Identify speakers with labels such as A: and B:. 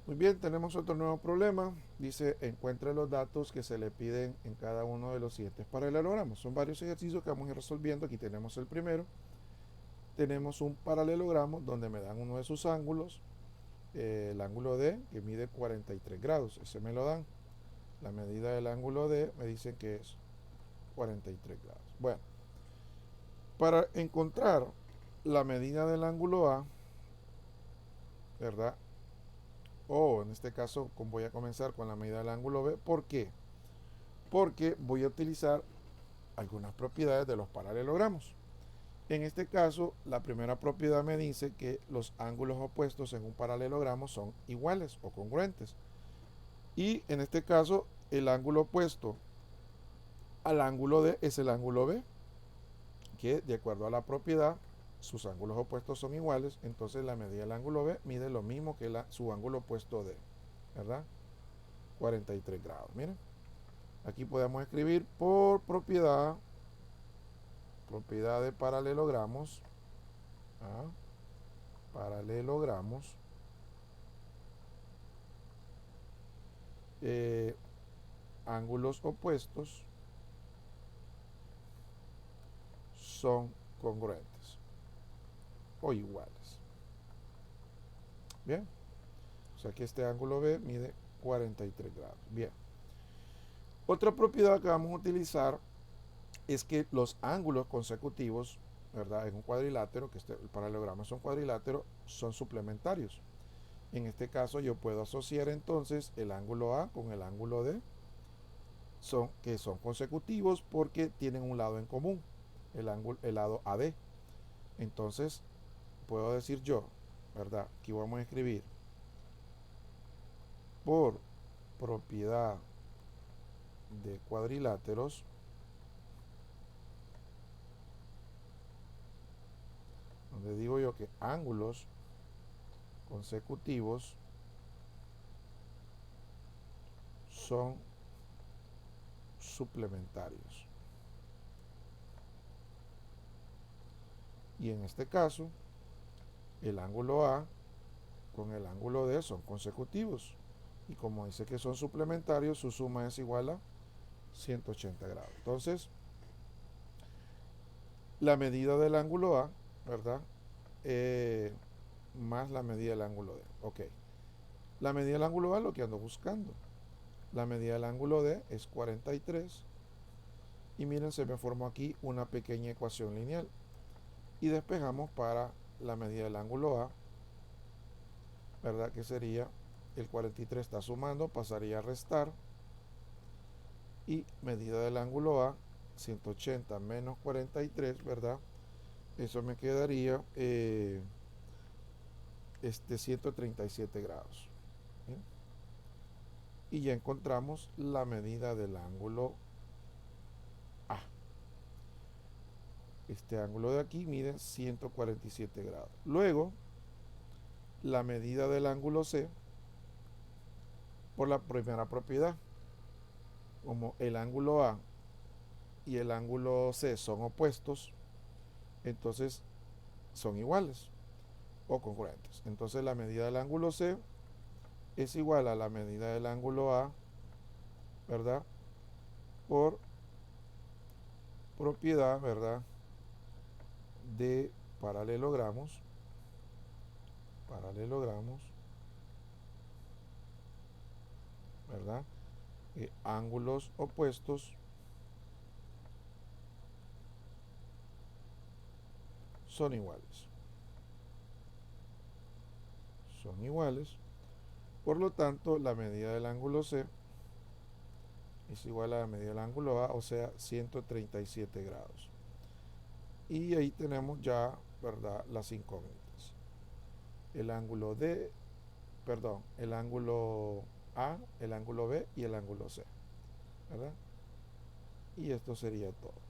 A: Muy bien, tenemos otro nuevo problema. Dice, encuentre los datos que se le piden en cada uno de los siguientes paralelogramos. Son varios ejercicios que vamos a ir resolviendo. Aquí tenemos el primero. Tenemos un paralelogramo donde me dan uno de sus ángulos, el ángulo D, que mide 43 grados. Ese me lo dan. La medida del ángulo D me dicen que es 43 grados. Bueno, para encontrar la medida del ángulo A, ¿verdad? O en este caso voy a comenzar con la medida del ángulo B. ¿Por qué? Porque voy a utilizar algunas propiedades de los paralelogramos. En este caso, la primera propiedad me dice que los ángulos opuestos en un paralelogramo son iguales o congruentes. Y en este caso, el ángulo opuesto al ángulo D es el ángulo B, que de acuerdo a la propiedad, sus ángulos opuestos son iguales, entonces la medida del ángulo B mide lo mismo que su ángulo opuesto D, ¿verdad? 43 grados. Miren, aquí podemos escribir por propiedad de paralelogramos, ¿ah? Paralelogramos, eh, ángulos opuestos son congruentes o iguales. Bien, o sea que este ángulo B mide 43 grados. Bien, otra propiedad que vamos a utilizar es que los ángulos consecutivos, ¿verdad? En un cuadrilátero, que el paralelogramo es un cuadrilátero, son suplementarios. En este caso yo puedo asociar entonces el ángulo A con el ángulo D, que son consecutivos porque tienen un lado en común, el lado AD. Entonces puedo decir yo, ¿verdad? Aquí vamos a escribir por propiedad de cuadriláteros, donde digo yo que ángulos consecutivos son suplementarios. Y en este caso, el ángulo A con el ángulo D son consecutivos. Y como dice que son suplementarios, su suma es igual a 180 grados. Entonces, la medida del ángulo A, ¿verdad? Más la medida del ángulo D. Ok. La medida del ángulo A es lo que ando buscando. La medida del ángulo D es 43. Y miren, se me formó aquí una pequeña ecuación lineal. Y despejamos para la medida del ángulo A, ¿verdad? Que sería el 43 está sumando, pasaría a restar. Y medida del ángulo A, 180 menos 43, ¿verdad? Eso me quedaría 137 grados. ¿Bien? Y ya encontramos la medida del ángulo A. Este ángulo de aquí mide 147 grados. Luego, la medida del ángulo C por la primera propiedad. Como el ángulo A y el ángulo C son opuestos, entonces son iguales o congruentes. Entonces la medida del ángulo C es igual a la medida del ángulo A, ¿verdad? Por propiedad, ¿verdad? De paralelogramos, paralelogramos, ¿verdad? Ángulos opuestos son iguales. Son iguales. Por lo tanto, la medida del ángulo C es igual a la medida del ángulo A, o sea, 137 grados. Y ahí tenemos ya, ¿verdad?, las incógnitas. El ángulo D, perdón, el ángulo A, el ángulo B y el ángulo C, ¿verdad? Y esto sería todo.